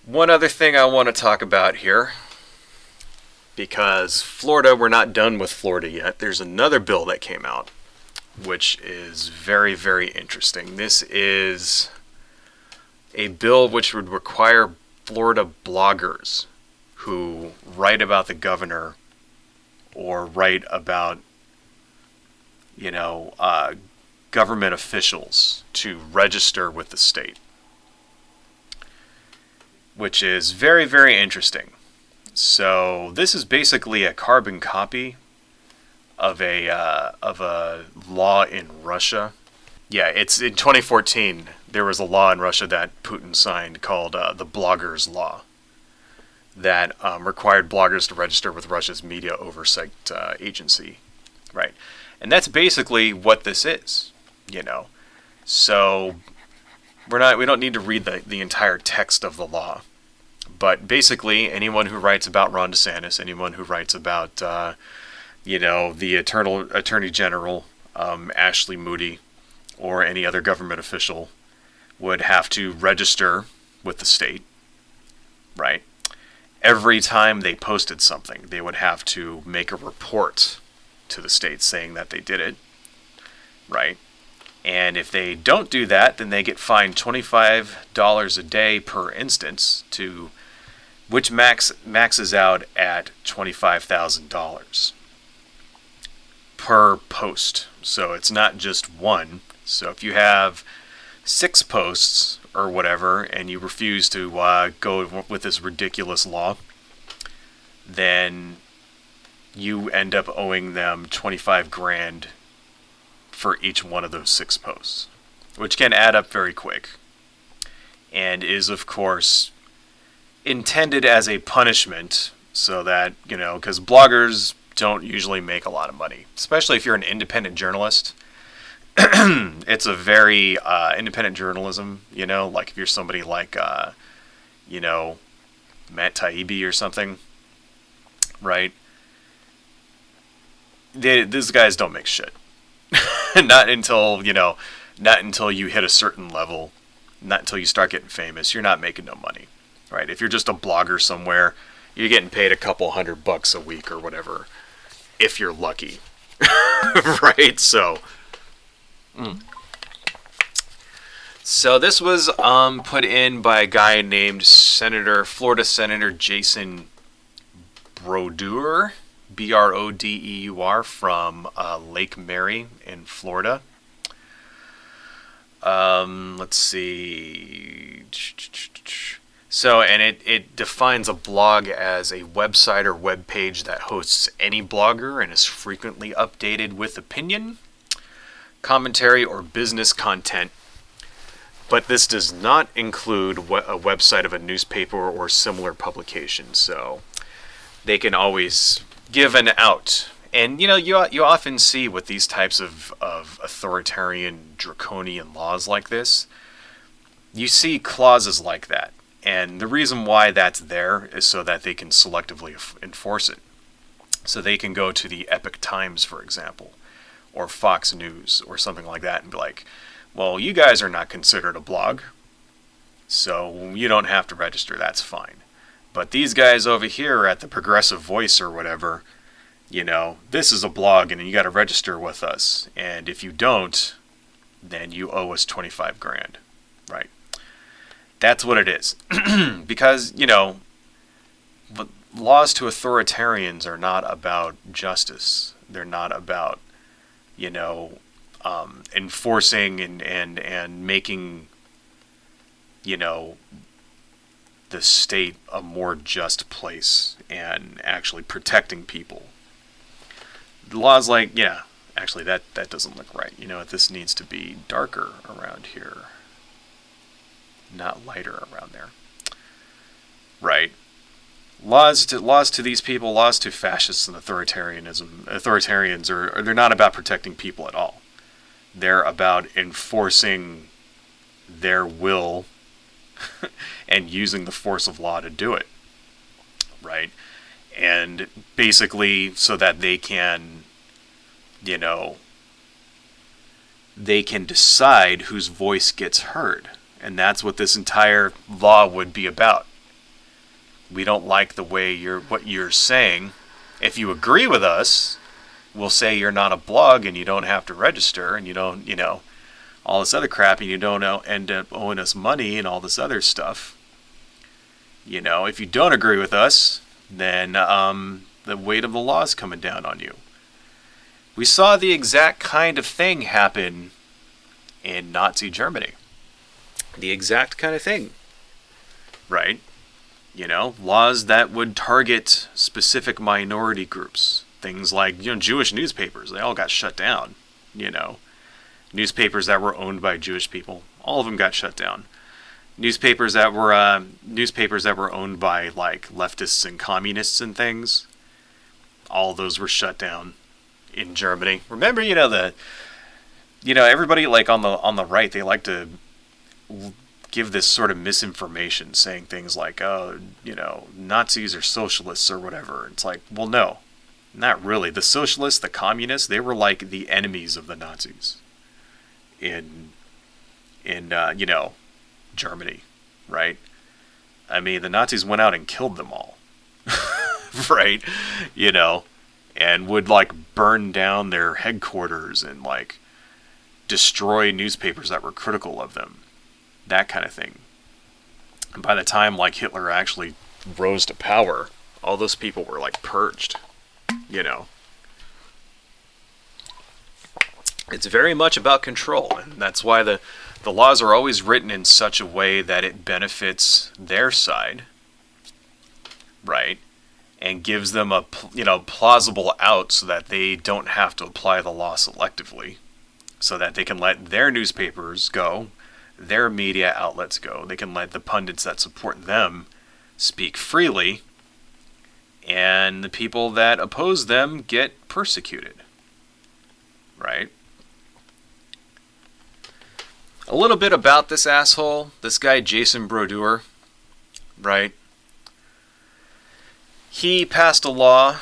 One other thing I want to talk about here, because Florida, we're not done with Florida yet. There's another bill that came out, which is very, very interesting. This is a bill which would require Florida bloggers who write about the governor or write about, you know, government officials to register with the state, which is very, very interesting. So this is basically a carbon copy of a law in Russia. Yeah, it's in 2014. There was a law in Russia that Putin signed called the Bloggers Law that required bloggers to register with Russia's media oversight agency, right? And that's basically what this is, you know. So we don't need to read the entire text of the law, but basically anyone who writes about Ron DeSantis, anyone who writes about the eternal Attorney General Ashley Moody, or any other government official would have to register with the state, right? Every time they posted something, they would have to make a report to the state saying that they did it, right? And if they don't do that, then they get fined $25 a day per instance, which maxes out at $25,000 per post. So it's not just one. So if you have 6 posts or whatever, and you refuse to go with this ridiculous law, then you end up owing them 25 grand for each one of those 6 posts, which can add up very quick, and is of course intended as a punishment so that, because bloggers don't usually make a lot of money, especially if you're an independent journalist. It's a very independent journalism, like if you're somebody like, Matt Taibbi or something, right? These guys don't make shit. Not until you hit a certain level, not until you start getting famous, you're not making no money, right? If you're just a blogger somewhere, you're getting paid a couple $100 a week or whatever, if you're lucky, right? So this was put in by a guy named Florida Senator Jason Brodeur, Brodeur, from Lake Mary in Florida. Let's see. So, and it defines a blog as a website or web page that hosts any blogger and is frequently updated with opinion, commentary, or business content. But this does not include a website of a newspaper or similar publication. So they can always give an out. And, you often see with these types of authoritarian, draconian laws like this, you see clauses like that. And the reason why that's there is so that they can selectively enforce it. So they can go to the Epoch Times, for example, or Fox News, or something like that, and be like, well, you guys are not considered a blog, so you don't have to register, that's fine. But these guys over here at the Progressive Voice or whatever, this is a blog and you got to register with us. And if you don't, then you owe us 25 grand, right? That's what it is. Because, laws to authoritarians are not about justice. They're not about, enforcing and making, the state a more just place and actually protecting people. Laws like, actually that doesn't look right. This needs to be darker around here, not lighter around there. Right. Laws to these people, laws to fascists and authoritarians they're not about protecting people at all. They're about enforcing their will and using the force of law to do it, right? And basically so that they can, they can decide whose voice gets heard. And that's what this entire law would be about. We don't like the way what you're saying. If you agree with us, we'll say you're not a blog and you don't have to register and you don't, all this other crap, and you don't end up owing us money and all this other stuff. If you don't agree with us, then the weight of the law is coming down on you. We saw the exact kind of thing happen in Nazi Germany. The exact kind of thing, right? Laws that would target specific minority groups. Things like, Jewish newspapers, they all got shut down. Newspapers that were owned by Jewish people, all of them got shut down. Newspapers that were owned by like leftists and communists and things, all of those were shut down in Germany. Remember, everybody like on the right, they like to give this sort of misinformation, saying things like, oh, Nazis are socialists or whatever. It's like, well, no, not really. The socialists, the communists, they were like the enemies of the Nazis in Germany, right? I mean, the Nazis went out and killed them all, right? And would like burn down their headquarters and like destroy newspapers that were critical of them, that kind of thing. And by the time like Hitler actually rose to power, all those people were like purged, It's very much about control, and that's why the laws are always written in such a way that it benefits their side, right? And gives them a plausible out so that they don't have to apply the law selectively, so that they can let their newspapers go, their media outlets go. They can let the pundits that support them speak freely, and the people that oppose them get persecuted, right? A little bit about this asshole, this guy Jason Brodeur, right? He passed a law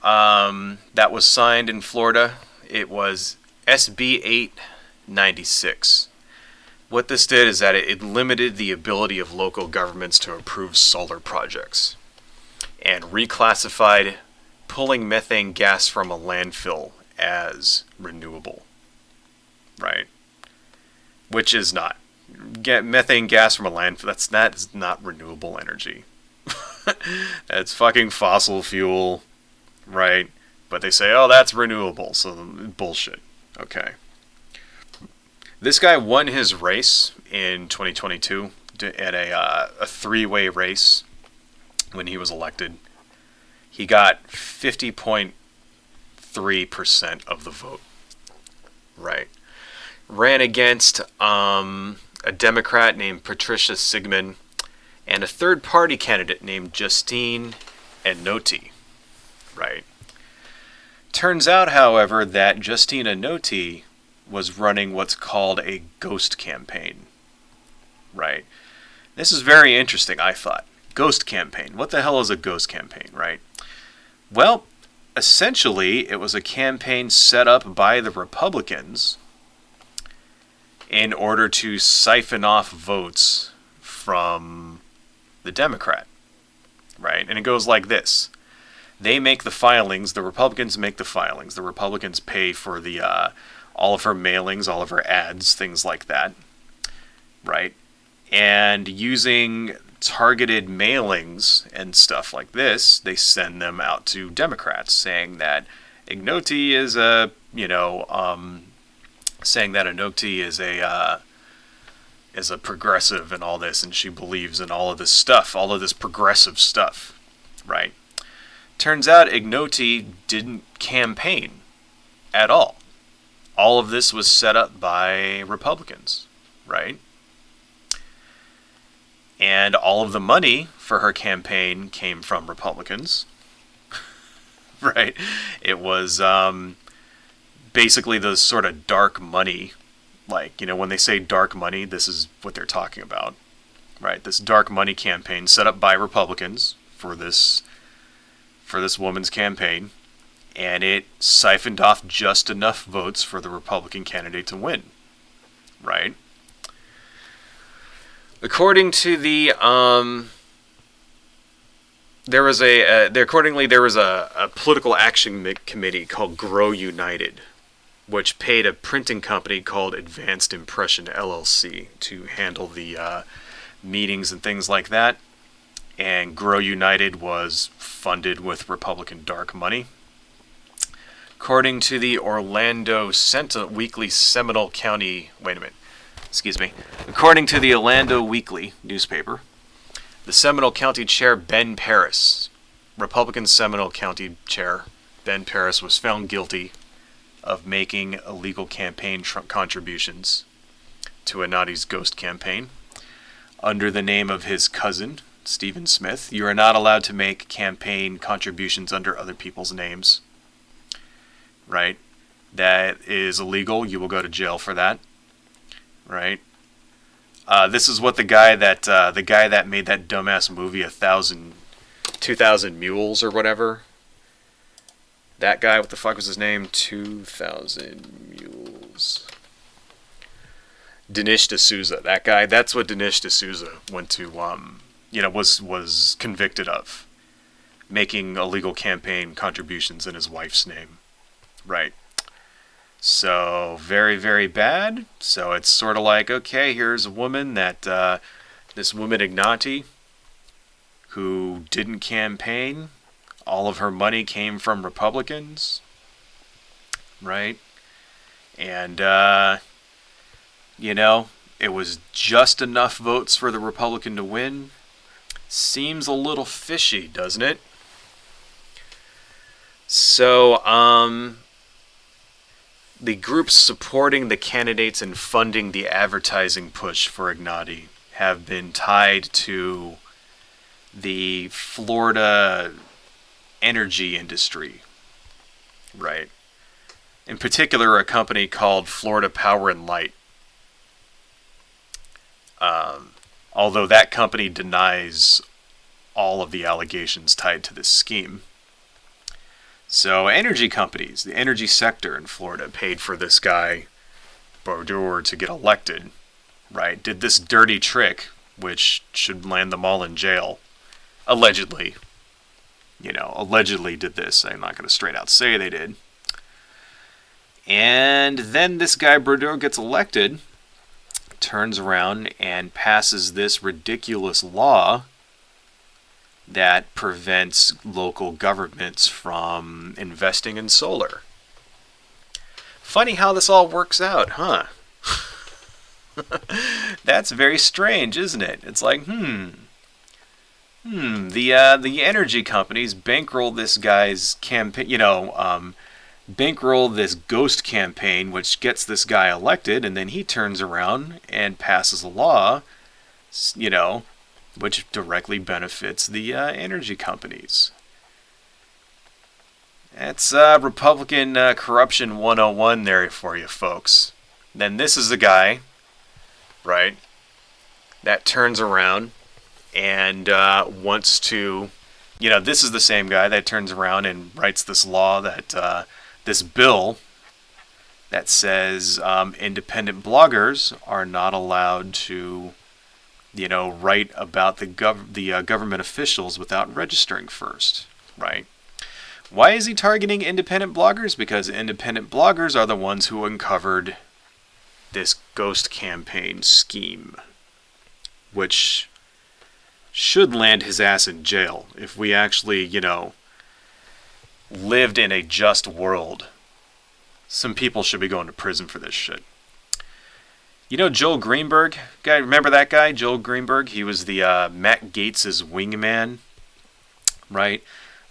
that was signed in Florida. It was SB 896. What this did is that it limited the ability of local governments to approve solar projects and reclassified pulling methane gas from a landfill as renewable, right? Which is not. Get methane gas from a landfill, that's not renewable energy. That's fucking fossil fuel, right? But they say, oh, that's renewable, so bullshit. Okay. This guy won his race in 2022 at a three-way race when he was elected. He got 50.3% of the vote, right? Ran against a Democrat named Patricia Sigmund and a third-party candidate named Justine Anotti, right? Turns out, however, that Justine Anotti was running what's called a ghost campaign, right? This is very interesting, I thought. Ghost campaign. What the hell is a ghost campaign, right? Well, essentially, it was a campaign set up by the Republicans in order to siphon off votes from the Democrat, right? And it goes like this. They make the filings, the Republicans make the filings, the Republicans pay for the all of her mailings, all of her ads, things like that, right? And using targeted mailings and stuff like this, they send them out to Democrats saying that Ignotti is saying that Anotti is a progressive and all this, and she believes in all of this stuff, all of this progressive stuff, right? Turns out Ignotti didn't campaign at all. All of this was set up by Republicans, right? And all of the money for her campaign came from Republicans, right? It was basically the sort of dark money, like, when they say dark money, this is what they're talking about, right? This dark money campaign set up by Republicans for this woman's campaign, and it siphoned off just enough votes for the Republican candidate to win, right? According to the accordingly there was a political action committee called Grow United, which paid a printing company called Advanced Impression LLC to handle the meetings and things like that. And Grow United was funded with Republican dark money. According to the Orlando Weekly Seminole County, according to the Orlando Weekly newspaper, the Seminole County Chair Ben Paris, Republican Seminole County Chair Ben Paris, was found guilty of making illegal campaign contributions to Anati's ghost campaign under the name of his cousin, Stephen Smith. You are not allowed to make campaign contributions under other people's names. Right? That is illegal. You will go to jail for that. Right? This is what the guy that made that dumbass movie 2,000 Mules or whatever. That guy, what the fuck was his name? 2,000 Mules. Dinesh D'Souza. That guy. That's what Dinesh D'Souza went to. Was convicted of making illegal campaign contributions in his wife's name. Right. So, very, very bad. So it's sort of like, okay, here's a woman this woman Ignati, who didn't campaign. All of her money came from Republicans. Right. And, it was just enough votes for the Republican to win. Seems a little fishy, doesn't it? So, the groups supporting the candidates and funding the advertising push for Ignati have been tied to the Florida energy industry, right? In particular, a company called Florida Power and Light. Although that company denies all of the allegations tied to this scheme. So energy companies, the energy sector in Florida, paid for this guy, Brodeur, to get elected, right? Did this dirty trick, which should land them all in jail. Allegedly. Allegedly did this. I'm not going to straight out say they did. And then this guy, Brodeur, gets elected, turns around and passes this ridiculous law that prevents local governments from investing in solar. Funny how this all works out, huh? That's very strange, isn't it? It's like, the energy companies bankroll this guy's campaign, bankroll this ghost campaign, which gets this guy elected, and then he turns around and passes a law, which directly benefits the energy companies. That's Republican corruption 101 there for you folks. Then this is the guy, right, that turns around and wants to, this is the same guy that turns around and writes this law that, this bill that says independent bloggers are not allowed to, write about the government officials without registering first, right? Why is he targeting independent bloggers? Because independent bloggers are the ones who uncovered this ghost campaign scheme, which should land his ass in jail if we actually, lived in a just world. Some people should be going to prison for this shit. Joel Greenberg, guy, remember that guy, Joel Greenberg? He was the Matt Gaetz' wingman, right?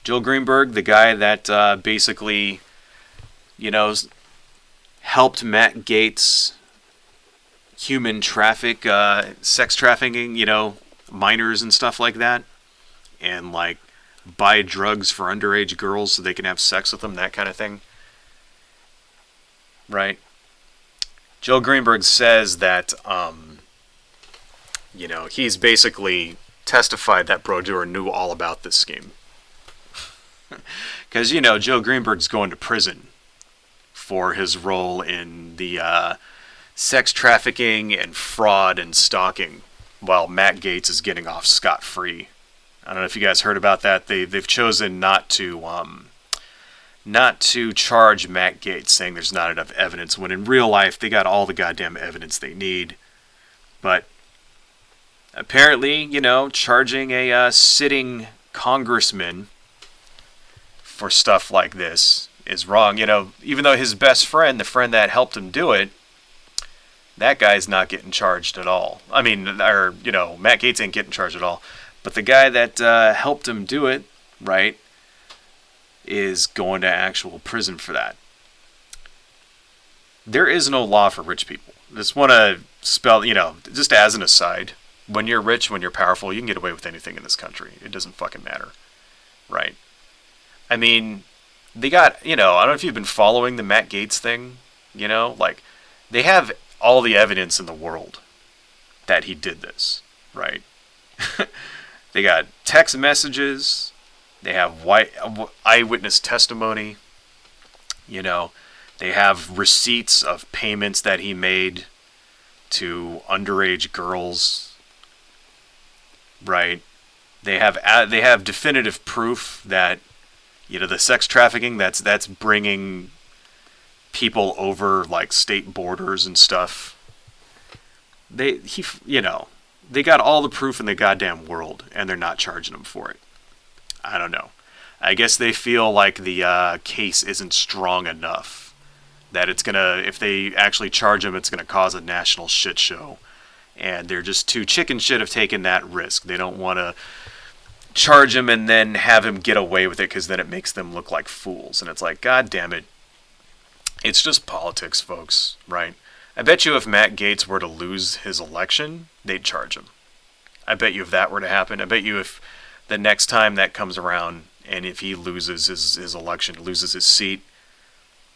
Joel Greenberg, the guy that basically, helped Matt Gaetz sex trafficking, minors and stuff like that, and buy drugs for underage girls so they can have sex with them, that kind of thing. Right? Joel Greenberg says that, he's basically testified that Brodeur knew all about this scheme. Because, Joe Greenberg's going to prison for his role in the sex trafficking and fraud and stalking, while Matt Gaetz is getting off scot-free. I don't know if you guys heard about that. They've chosen not to charge Matt Gaetz, saying there's not enough evidence, when in real life they got all the goddamn evidence they need. But apparently, charging a sitting congressman for stuff like this is wrong. Even though his best friend, the friend that helped him do it, that guy's not getting charged at all. I mean, Matt Gaetz ain't getting charged at all. But the guy that helped him do it, right, is going to actual prison for that. There is no law for rich people. Just want to spell, just as an aside, when you're rich, when you're powerful, you can get away with anything in this country. It doesn't fucking matter, right? I mean, they got, I don't know if you've been following the Matt Gaetz thing, like, they have all the evidence in the world that he did this, right? They got text messages, they have eyewitness testimony, they have receipts of payments that he made to underage girls, right? They have definitive proof that, the sex trafficking that's bringing people over like state borders and stuff. They got all the proof in the goddamn world, and they're not charging him for it. I don't know. I guess they feel like the case isn't strong enough. That if they actually charge him, it's gonna cause a national shit show. And they're just too chicken shit of taking that risk. They don't want to charge him and then have him get away with it, because then it makes them look like fools. And it's like, God damn it. It's just politics, folks, right? I bet you if Matt Gaetz were to lose his election, they'd charge him. I bet you if that were to happen, I bet you if the next time that comes around, and if he loses his election, loses his seat,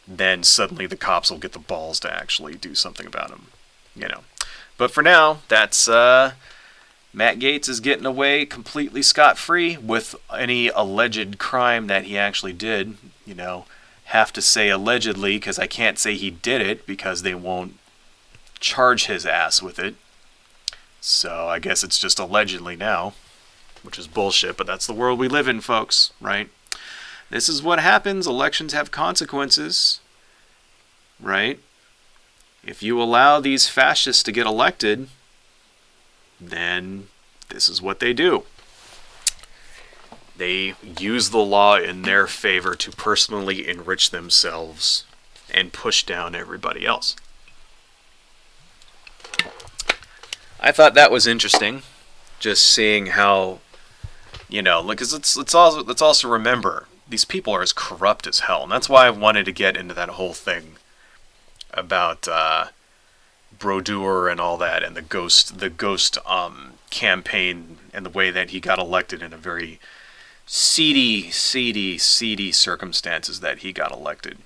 then suddenly the cops will get the balls to actually do something about him, But for now, that's Matt Gaetz is getting away completely scot-free with any alleged crime that he actually did. Have to say allegedly, because I can't say he did it, because they won't charge his ass with it. So I guess it's just allegedly now, which is bullshit, but that's the world we live in, folks, right? This is what happens. Elections have consequences, right? If you allow these fascists to get elected, then this is what they do. They use the law in their favor to personally enrich themselves and push down everybody else. I thought that was interesting, just seeing how, because let's also remember, these people are as corrupt as hell, and that's why I wanted to get into that whole thing about Brodeur and all that, and the ghost campaign, and the way that he got elected in a very seedy circumstances that he got elected.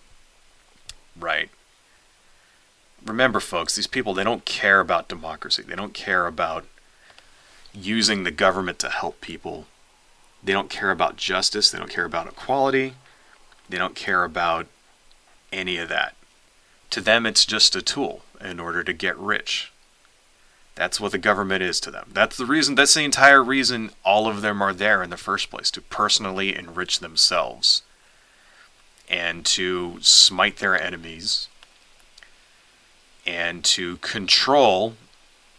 Right. Remember, folks, these people, they don't care about democracy. They don't care about using the government to help people. They don't care about justice. They don't care about equality. They don't care about any of that. To them, it's just a tool in order to get rich. That's what the government is to them. That's the entire reason all of them are there in the first place, to personally enrich themselves and to smite their enemies and to control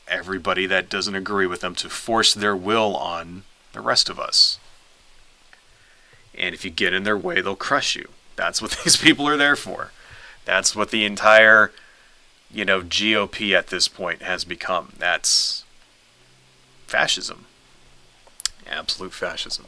everybody that doesn't agree with them, to force their will on the rest of us. And if you get in their way, they'll crush you. That's what these people are there for. That's what the entire G.O.P. at this point has become. That's fascism. Absolute fascism.